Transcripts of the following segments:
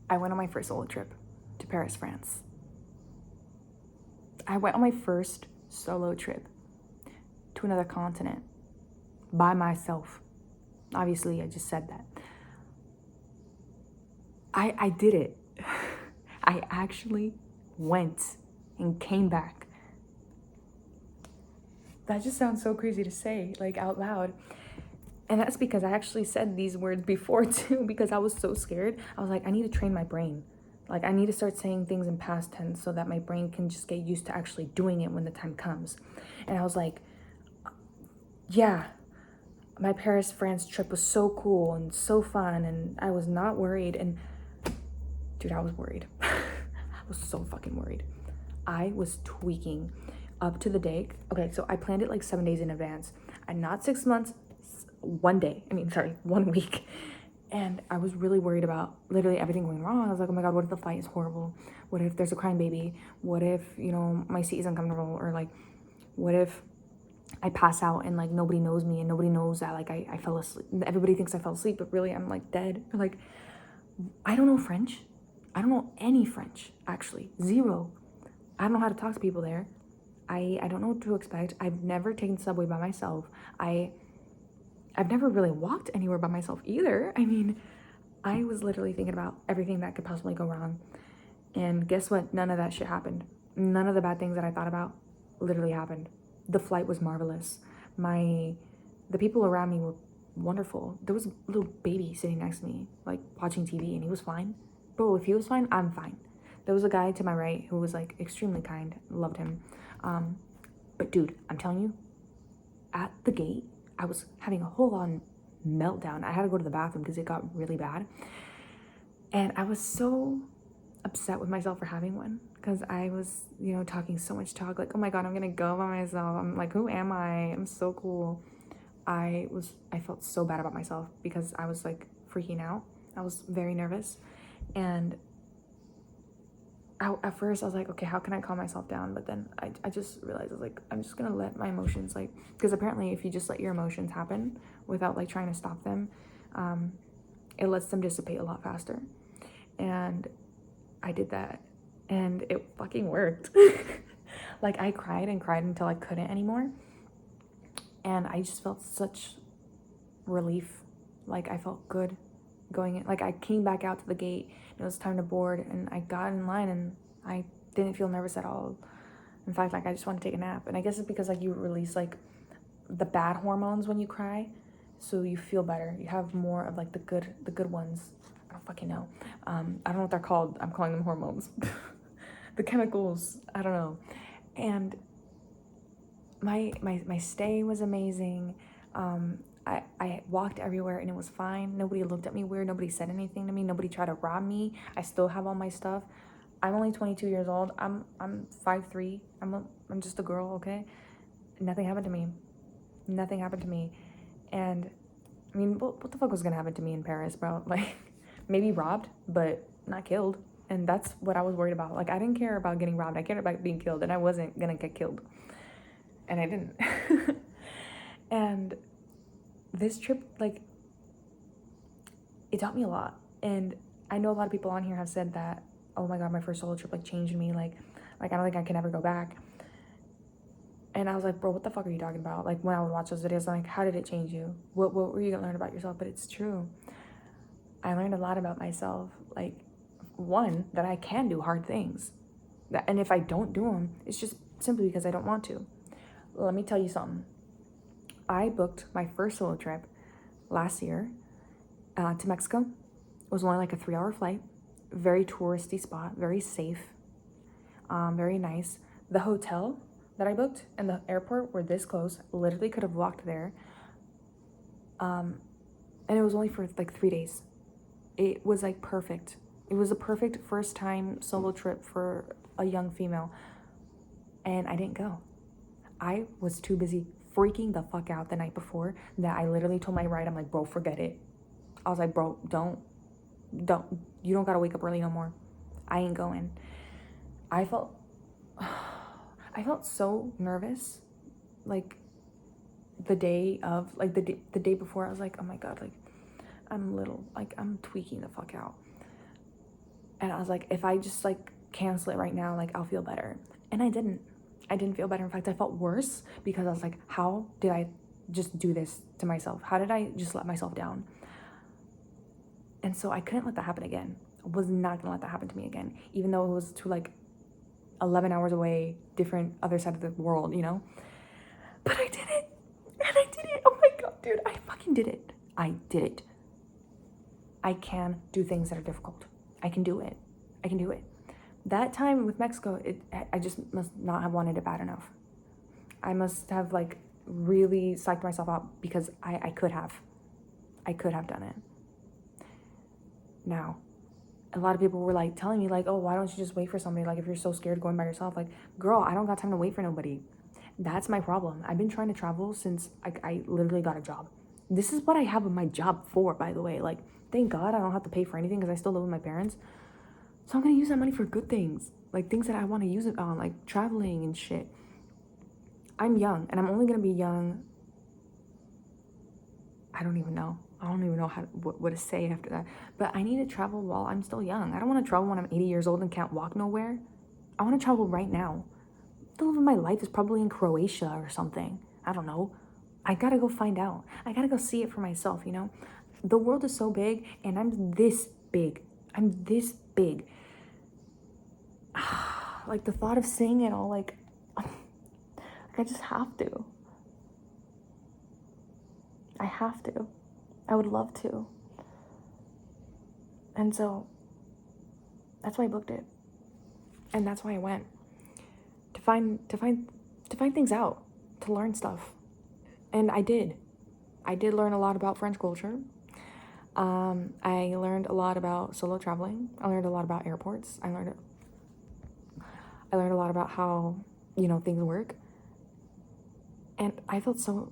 I went on my first solo trip to Paris, France. I went on my first solo trip to another continent by myself. Obviously, I just said that. I did it. I actually went and came back. That just sounds so crazy to say, like out loud. And that's because I actually said these words before too, because I was so scared. I was like, I need to train my brain. Like, I need to start saying things in past tense so that my brain can just get used to actually doing it when the time comes. And I was like, yeah, my Paris, France trip was so cool and so fun, and I was not worried. And dude, I was worried. I was so fucking worried. I was tweaking up to the day. Okay, so I planned it like 7 days in advance, and not 6 months, 1 week. And I was really worried about literally everything going wrong. I was like, oh my God, what if the flight is horrible? What if there's a crying baby? What if, my seat is uncomfortable? Or like, what if I pass out and like nobody knows me and nobody knows that like I fell asleep. Everybody thinks I fell asleep, but really I'm like dead. Or like, I don't know French. I don't know any French, actually. Zero. I don't know how to talk to people there. I don't know what to expect. I've never taken the subway by myself. I've never really walked anywhere by myself either. I mean, I was literally thinking about everything that could possibly go wrong. And guess what? None of that shit happened. None of the bad things that I thought about literally happened. The flight was marvelous. The people around me were wonderful. There was a little baby sitting next to me, like watching TV, and he was fine. Bro, if he was fine, I'm fine. There was a guy to my right who was like extremely kind. Loved him. But dude, I'm telling you, at the gate, I was having a whole on meltdown. I had to go to the bathroom because it got really bad. And I was so upset with myself for having one because I was, talking so much talk, like, oh my God, I'm gonna go by myself. I'm like, who am I? I'm so cool. I felt so bad about myself because I was like freaking out. I was very nervous. And at first I was like, okay, how can I calm myself down? But then I just realized I was like, I'm just gonna let my emotions, like, because apparently if you just let your emotions happen without like trying to stop them, it lets them dissipate a lot faster. And I did that and it fucking worked. Like, I cried and cried until I couldn't anymore. And I just felt such relief. Like, I felt good going in. Like, I came back out to the gate and it was time to board, and I got in line and I didn't feel nervous at all. In fact, like, I just wanted to take a nap. And I guess it's because like you release like the bad hormones when you cry, so you feel better. You have more of like the good ones. I don't fucking know. I don't know what they're called. I'm calling them hormones. The chemicals, I don't know. And my stay was amazing. I walked everywhere and it was fine. Nobody looked at me weird. Nobody said anything to me. Nobody tried to rob me. I still have all my stuff. I'm only 22 years old. I'm 5'3". I'm just a girl, okay? Nothing happened to me. Nothing happened to me. And I mean, what the fuck was gonna happen to me in Paris, bro? Like, maybe robbed, but not killed. And that's what I was worried about. Like, I didn't care about getting robbed. I cared about being killed, and I wasn't gonna get killed. And I didn't. And this trip, like, it taught me a lot. And I know a lot of people on here have said that, oh my God, my first solo trip like changed me. Like I don't think I can ever go back. And I was like, bro, what the fuck are you talking about? Like, when I would watch those videos, I'm like, how did it change you? What were you gonna learn about yourself? But it's true. I learned a lot about myself. Like, one, that I can do hard things. And if I don't do them, it's just simply because I don't want to. Let me tell you something. I booked my first solo trip last year to Mexico. It was only like a 3-hour flight. Very touristy spot, very safe, very nice. The hotel that I booked and the airport were this close. Literally could have walked there. And it was only for like 3 days. It was like perfect. It was a perfect first time solo trip for a young female. And I didn't go. I was too busy freaking the fuck out the night before that I literally told my ride, I'm like, bro, forget it. I was like, bro, don't, you don't gotta wake up early no more. I ain't going. I felt so nervous. Like, the day of, like the day before, I was like, oh my God, like, I'm tweaking the fuck out. And I was like, if I just like cancel it right now, like I'll feel better. And I didn't feel better. In fact, I felt worse because I was like, how did I just do this to myself? How did I just let myself down? And so I couldn't let that happen again. I was not gonna let that happen to me again, even though it was to like 11 hours away, different other side of the world, you know? But I did it. And I did it. Oh my God, dude, I fucking did it. I did it. I can do things that are difficult. I can do it. I can do it. That time with Mexico, I just must not have wanted it bad enough. I must have like really psyched myself out because I could have. I could have done it. Now, a lot of people were like telling me like, oh, why don't you just wait for somebody? Like if you're so scared going by yourself, like, girl, I don't got time to wait for nobody. That's my problem. I've been trying to travel since I literally got a job. This is what I have my job for, by the way. Like, thank God I don't have to pay for anything because I still live with my parents. So I'm gonna use that money for good things, like things that I want to use it on, like traveling and shit. I'm young, and I'm only gonna be young. I don't even know. I don't even know what to say after that. But I need to travel while I'm still young. I don't want to travel when I'm 80 years old and can't walk nowhere. I want to travel right now. The love of my life is probably in Croatia or something. I don't know. I gotta go find out. I gotta go see it for myself, you know? The world is so big, and I'm this big. I'm this big. Like the thought of saying it all, like I just have to. I have to. I would love to. And so that's why I booked it. And that's why I went. To find things out, to learn stuff. And I did. I did learn a lot about French culture. I learned a lot about solo traveling. I learned a lot about airports. I learned a lot about how, you know, things work. And I felt so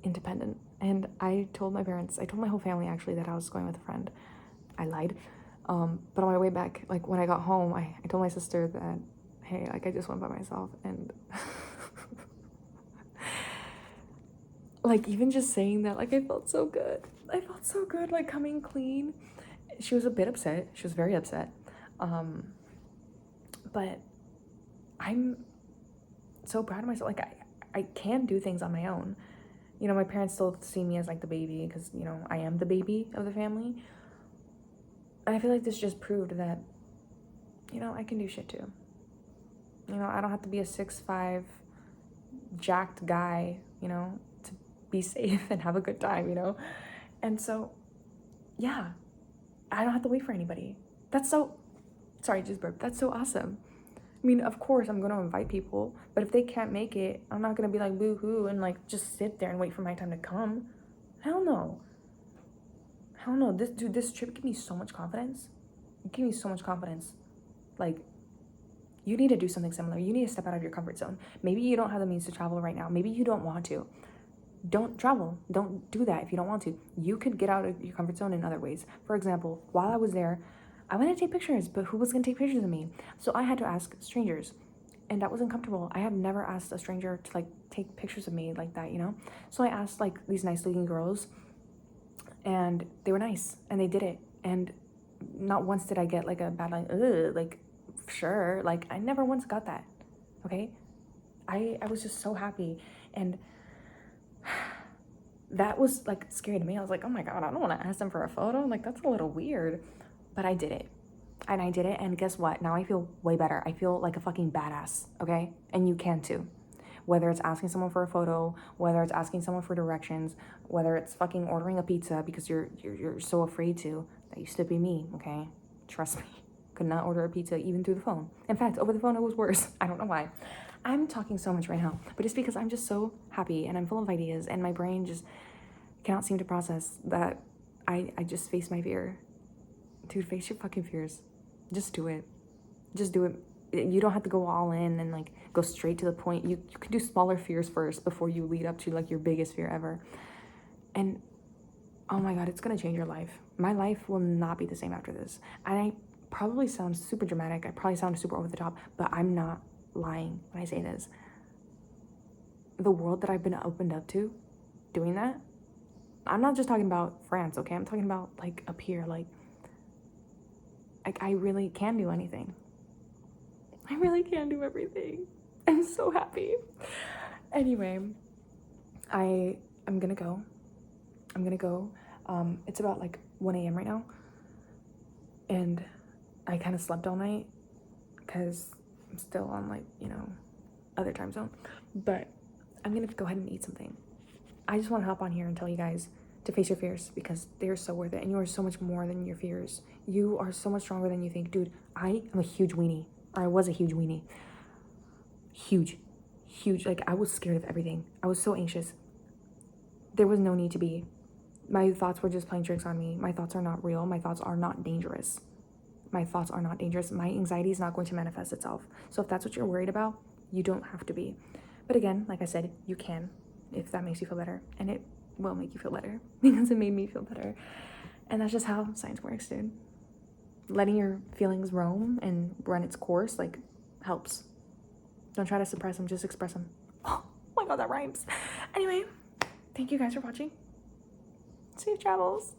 independent. And I told my parents, I told my whole family actually that I was going with a friend. I lied. But on my way back, like when I got home, I told my sister that, hey, like I just went by myself. And like even just saying that, like I felt so good. I felt so good, like coming clean. She was a bit upset. She was very upset. But I'm so proud of myself. Like I can do things on my own. You know, my parents still see me as like the baby because, you know, I am the baby of the family. And I feel like this just proved that, you know, I can do shit too. You know, I don't have to be a 6'5" jacked guy, you know, to be safe and have a good time, you know? And so, yeah, I don't have to wait for anybody. That's so, sorry, just burped. That's so awesome. I mean, of course, I'm going to invite people, but if they can't make it, I'm not going to be like boo-hoo and like just sit there and wait for my time to come. Hell no. Hell no. This trip gave me so much confidence. It gave me so much confidence. Like, you need to do something similar. You need to step out of your comfort zone. Maybe you don't have the means to travel right now. Maybe you don't want to. Don't travel. Don't do that if you don't want to. You could get out of your comfort zone in other ways. For example, while I was there, I wanted to take pictures, but who was going to take pictures of me? So I had to ask strangers, and that was uncomfortable. I had never asked a stranger to like take pictures of me like that, you know? So I asked like these nice looking girls, and they were nice, and they did it. And not once did I get like a bad like sure, like I never once got that. Okay? I was just so happy, and that was like scary to me. I was like, oh my God, I don't want to ask them for a photo. Like, that's a little weird. But I did it. And I did it. And guess what? Now I feel way better. I feel like a fucking badass. Okay? And you can too. Whether it's asking someone for a photo, whether it's asking someone for directions, whether it's fucking ordering a pizza because you're so afraid to. That used to be me. Okay? Trust me. Could not order a pizza even through the phone. In fact, over the phone it was worse. I don't know why. I'm talking so much right now, but it's because I'm just so happy and I'm full of ideas and my brain just cannot seem to process that I just face my fear. Dude, face your fucking fears. Just do it. Just do it. You don't have to go all in and like go straight to the point. You can do smaller fears first before you lead up to like your biggest fear ever. And oh my God, it's gonna change your life. My life will not be the same after this. And I probably sound super dramatic. I probably sound super over the top, but I'm not lying when I say this. The world that I've been opened up to doing that, I'm not just talking about France, okay? I'm talking about like up here, like Like, I really can do anything. I really can do everything. I'm so happy. Anyway, I'm gonna go. It's about like 1 a.m. right now. And I kind of slept all night because I'm still on, like, you know, other time zone. But I'm gonna go ahead and eat something. I just want to hop on here and tell you guys to face your fears, because they're so worth it, and you are so much more than your fears. You are so much stronger than you think. Dude, I am a huge weenie, or I was a huge weenie. Huge. Like, I was scared of everything. I was so anxious. There was no need to be. My thoughts were just playing tricks on me. My thoughts are not real. My thoughts are not dangerous. My anxiety is not going to manifest itself. So if that's what you're worried about, you don't have to be. But again, like I said, you can, if that makes you feel better. And it will make you feel better, because it made me feel better. And that's just how science works, dude. Letting your feelings roam and run its course, like, helps. Don't try to suppress them, just express them. Oh my god, that rhymes. Anyway, thank you guys for watching. Safe travels.